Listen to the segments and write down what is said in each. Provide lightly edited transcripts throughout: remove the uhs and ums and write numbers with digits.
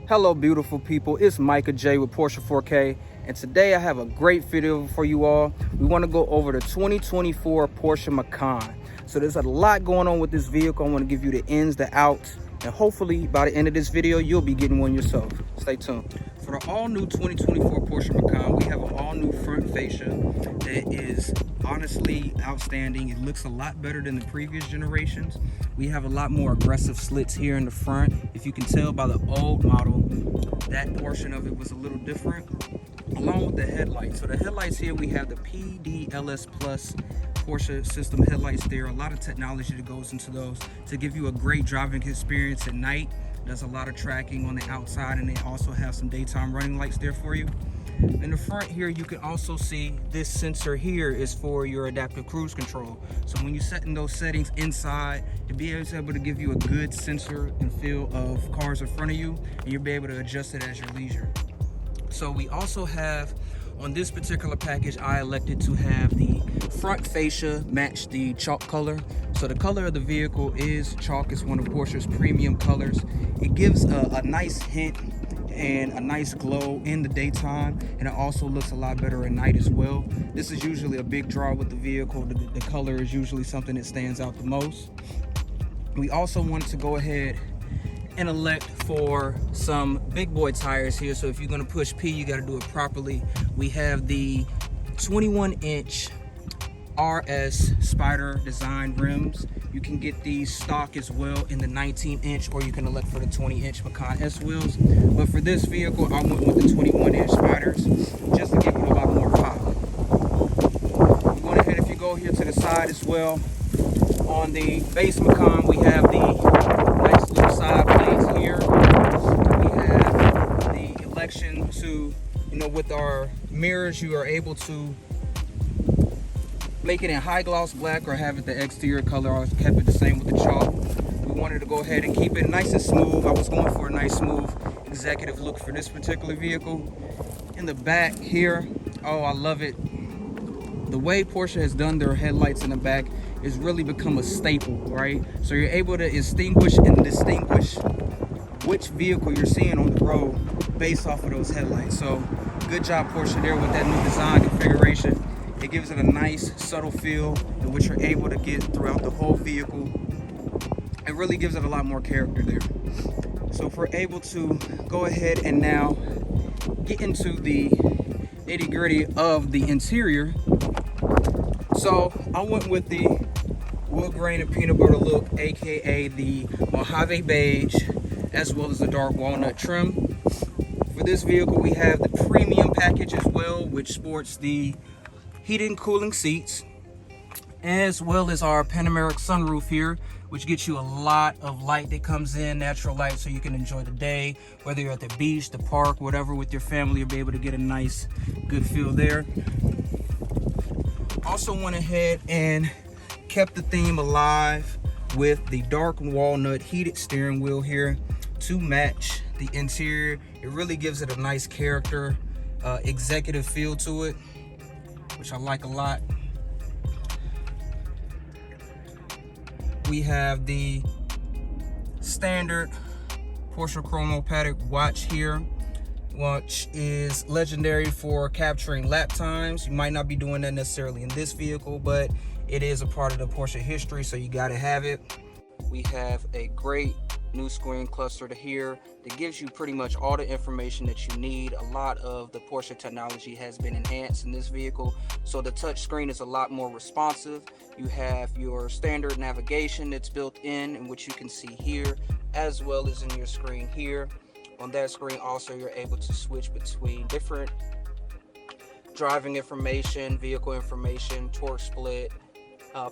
Hello beautiful people, it's Micah J with Porsche 4K, and today I have a great video for you all. We want to go over the 2024 Porsche Macan. So there's a lot going on with this vehicle. I want to give you the ins, the outs, and hopefully by the end of this video you'll be getting one yourself. Stay tuned. For the all-new 2024 Porsche Macan, we have an all-new front fascia that is honestly outstanding. It looks a lot better than the previous generations. We have a lot more aggressive slits here in the front. If you can tell by the old model, that portion of it was a little different, along with the headlights. So the headlights here, we have the PDLS Plus Porsche system headlights there. A lot of technology that goes into those to give you a great driving experience at night. There's a lot of tracking on the outside, and they also have some daytime running lights there for you. In the front here, you can also see this sensor here is for your adaptive cruise control. So when you set in those settings inside, you'll be able to give you a good sensor and feel of cars in front of you, and you'll be able to adjust it as your leisure. So we also have, on this particular package, I elected to have the front fascia match the chalk color. So the color of the vehicle is chalk. It's one of Porsche's premium colors. It gives a nice hint and a nice glow in the daytime, and it also looks a lot better at night as well. This is usually a big draw with the vehicle. The color is usually something that stands out the most. We also wanted to go ahead and elect for some big boy tires here. So if you're gonna push P, you gotta do it properly. We have the 21-inch RS Spider design rims. You can get these stock as well in the 19-inch, or you can elect for the 20-inch Macan S wheels. But for this vehicle, I went with the 21-inch Spiders just to give it a lot more pop. Going ahead, if you go here to the side as well, on the base Macan, we have the nice little side plates here. We have the election to, with our mirrors, you are able to make it in high gloss black or have it the exterior color. I kept it the same with the chalk. We wanted to go ahead and keep it nice and smooth. I was going for a nice smooth executive look for this particular vehicle. In the back here, oh, I love it. The way Porsche has done their headlights in the back is really become a staple, right? So you're able to distinguish which vehicle you're seeing on the road based off of those headlights. So good job, Porsche, there with that new design configuration. It gives it a nice subtle feel in which you're able to get throughout the whole vehicle. It really gives it a lot more character there. So if we're able to go ahead and now get into the nitty-gritty of the interior. So I went with the wood grain and peanut butter look, aka the Mojave beige, as well as the dark walnut trim. For this vehicle, we have the premium package as well, which sports the heated and cooling seats, as well as our panoramic sunroof here, which gets you a lot of light that comes in, natural light, so you can enjoy the day, whether you're at the beach, the park, whatever, with your family. You'll be able to get a nice, good feel there. Also went ahead and kept the theme alive with the dark walnut heated steering wheel here to match the interior. It really gives it a nice character, executive feel to it, which I like a lot. We have the standard Porsche chromopatic watch here, which is legendary for capturing lap times. You might not be doing that necessarily in this vehicle, but it is a part of the Porsche history, so you gotta have it. We have a great new screen cluster to here that gives you pretty much all the information that you need. A lot of the Porsche technology has been enhanced in this vehicle, so the touch screen is a lot more responsive. You have your standard navigation that's built in which you can see here, as well as in your screen here. On that screen also, you're able to switch between different driving information, vehicle information, torque split,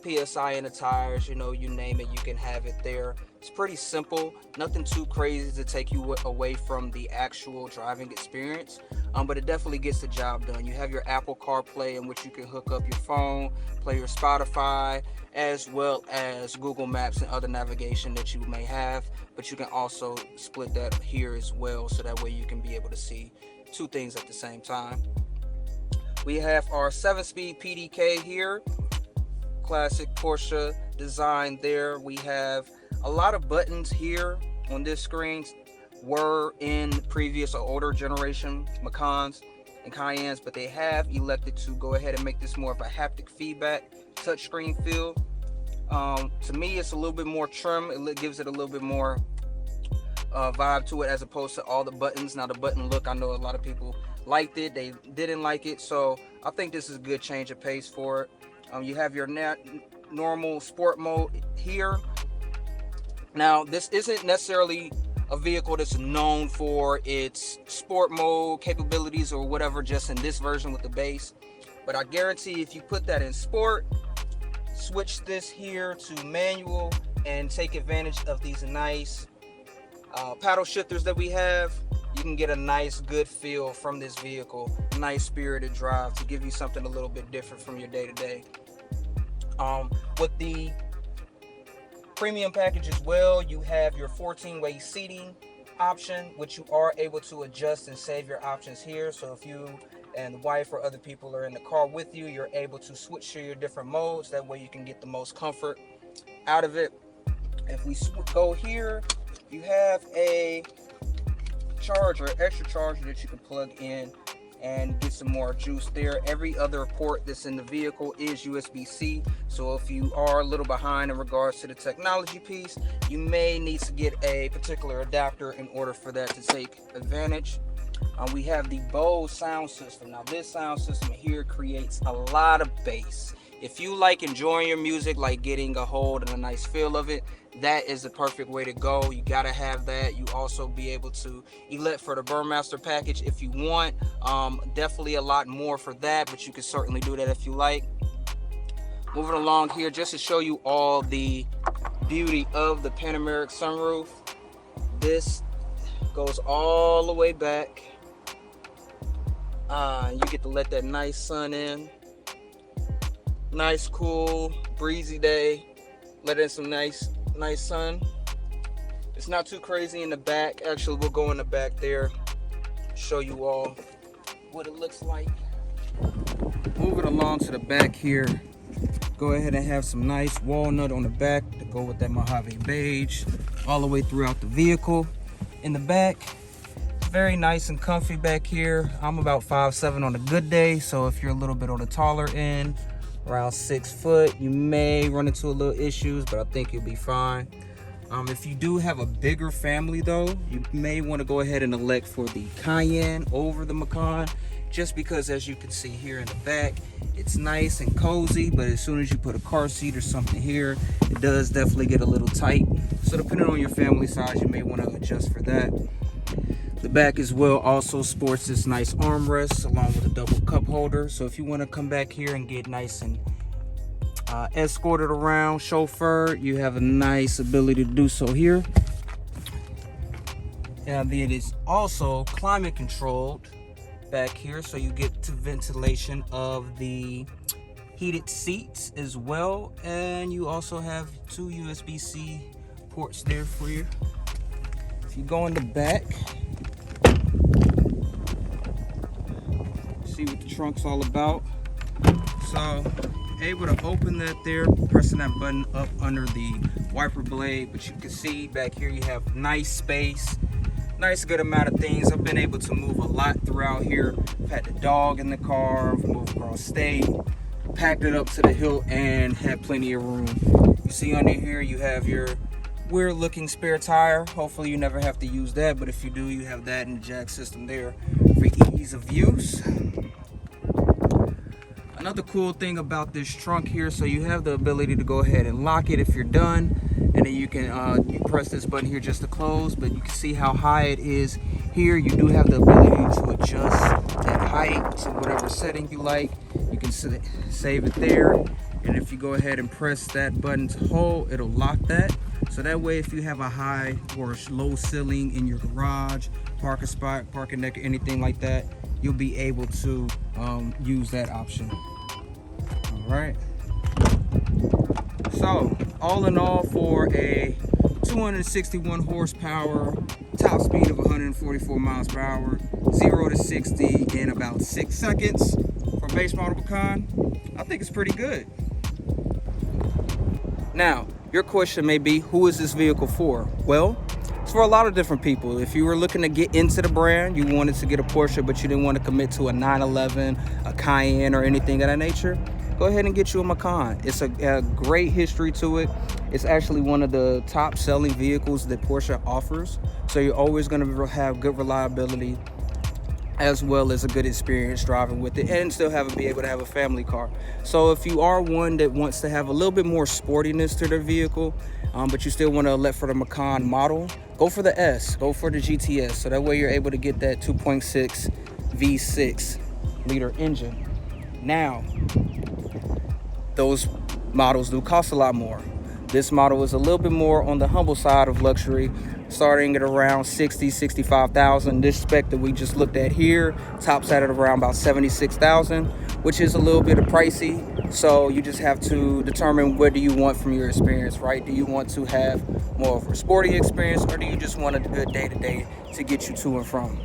PSI in the tires, you name it, you can have it there. It's pretty simple, nothing too crazy to take you away from the actual driving experience, but it definitely gets the job done. You have your Apple CarPlay, in which you can hook up your phone, play your Spotify, as well as Google Maps and other navigation that you may have, but you can also split that here as well, so that way you can be able to see two things at the same time. We have our 7-speed PDK here, classic Porsche design there. We have a lot of buttons here on this screen, were in previous or older generation Macans and Cayennes, but they have elected to go ahead and make this more of a haptic feedback touchscreen feel. To me, it's a little bit more trim. It gives it a little bit more vibe to it, as opposed to all the buttons. Now the button look, I know a lot of people liked it, they didn't like it, so I think this is a good change of pace for it. You have your normal sport mode here. Now this isn't necessarily a vehicle that's known for its sport mode capabilities or whatever, just in this version with the base, but I guarantee if you put that in sport, switch this here to manual, and take advantage of these nice paddle shifters that we have, you can get a nice good feel from this vehicle. Nice spirited drive to give you something a little bit different from your day-to-day. With the premium package as well, you have your 14-way seating option, which you are able to adjust and save your options here. So if you and the wife or other people are in the car with you, you're able to switch to your different modes. That way you can get the most comfort out of it. If we go here, you have a charger, extra charger that you can plug in and get some more juice there. Every other port that's in the vehicle is USB-C, so if you are a little behind in regards to the technology piece, you may need to get a particular adapter in order for that to take advantage. We have the Bose sound system. Now this sound system here creates a lot of bass. If you like enjoying your music, like getting a hold and a nice feel of it, that is the perfect way to go. You gotta have that. You also be able to elect for the Burmester package if you want. Definitely a lot more for that, but you can certainly do that if you like. Moving along here, just to show you all the beauty of the panoramic sunroof. This goes all the way back. You get to let that nice sun in. Nice, cool, breezy day. Let in some nice sun. It's not too crazy in the back. Actually, we'll go in the back there, show you all what it looks like. Moving along to the back here, go ahead and have some nice walnut on the back to go with that Mojave beige all the way throughout the vehicle. In the back, very nice and comfy back here. I'm about 5'7" on a good day, so if you're a little bit on the taller end, around 6 foot, you may run into a little issues, but I think you'll be fine. If you do have a bigger family though, you may want to go ahead and elect for the Cayenne over the Macan, just because as you can see here in the back, it's nice and cozy, but as soon as you put a car seat or something here, it does definitely get a little tight. So depending on your family size, you may want to adjust for that. The back as well also sports this nice armrest along with a double cup holder. So if you want to come back here and get nice and escorted around, chauffeured, you have a nice ability to do so here. And it is also climate controlled back here, so you get to ventilation of the heated seats as well. And you also have 2 USB-C ports there for you. If you go in the back, see what the trunk's all about. So able to open that there, pressing that button up under the wiper blade, but you can see back here you have nice space, nice good amount of things. I've been able to move a lot throughout here. I've had the dog in the car, I've moved across state, packed it up to the hilt, and had plenty of room. You see under here you have your weird looking spare tire. Hopefully you never have to use that, but if you do, you have that in the jack system there for ease of use. Another cool thing about this trunk here, so you have the ability to go ahead and lock it if you're done, and then you can you press this button here just to close, but you can see how high it is here. You do have the ability to adjust that height to whatever setting you like. You can save it there, and if you go ahead and press that button to hold, it'll lock that. So that way, if you have a high or low ceiling in your garage, parking spot, parking deck, or anything like that, you'll be able to use that option. All right. So all in all, for a 261 horsepower, top speed of 144 miles per hour, 0 to 60 in about 6 seconds for base model Macan, I think it's pretty good. Now, your question may be, who is this vehicle for? Well, it's for a lot of different people. If you were looking to get into the brand, you wanted to get a Porsche, but you didn't want to commit to a 911, a Cayenne, or anything of that nature, go ahead and get you a Macan. It's a great history to it. It's actually one of the top selling vehicles that Porsche offers. So you're always going to have good reliability, as well as a good experience driving with it, and still be able to have a family car. So if you are one that wants to have a little bit more sportiness to their vehicle, but you still want to elect for the Macan model, go for the S, go for the GTS. So that way you're able to get that 2.6 V6 liter engine. Now, those models do cost a lot more. This model is a little bit more on the humble side of luxury, starting at around 60, 65,000. This spec that we just looked at here tops out at around about 76,000, which is a little bit of pricey. So you just have to determine what do you want from your experience, right? Do you want to have more of a sporty experience, or do you just want a good day-to-day to get you to and from?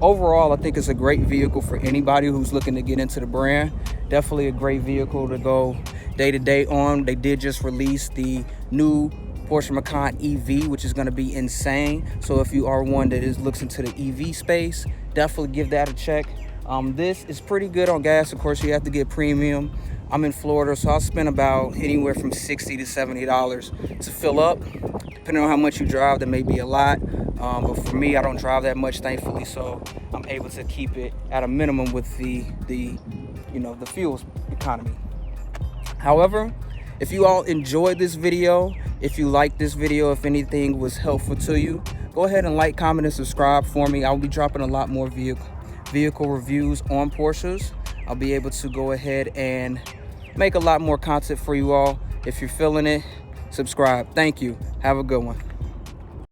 Overall, I think it's a great vehicle for anybody who's looking to get into the brand. Definitely a great vehicle to go day-to-day on. They did just release the new Porsche Macan EV, which is going to be insane. So if you are one that looks into the EV space, definitely give that a check. This is pretty good on gas. Of course, you have to get premium. I'm in Florida, so I'll spend about anywhere from $60 to $70 to fill up. Depending on how much you drive, that may be a lot. But for me, I don't drive that much, thankfully, so I'm able to keep it at a minimum with the fuel economy. However, if you all enjoyed this video, if you liked this video, if anything was helpful to you, go ahead and like, comment, and subscribe for me. I'll be dropping a lot more vehicle reviews on Porsches. I'll be able to go ahead and make a lot more content for you all. If you're feeling it, subscribe. Thank you. Have a good one.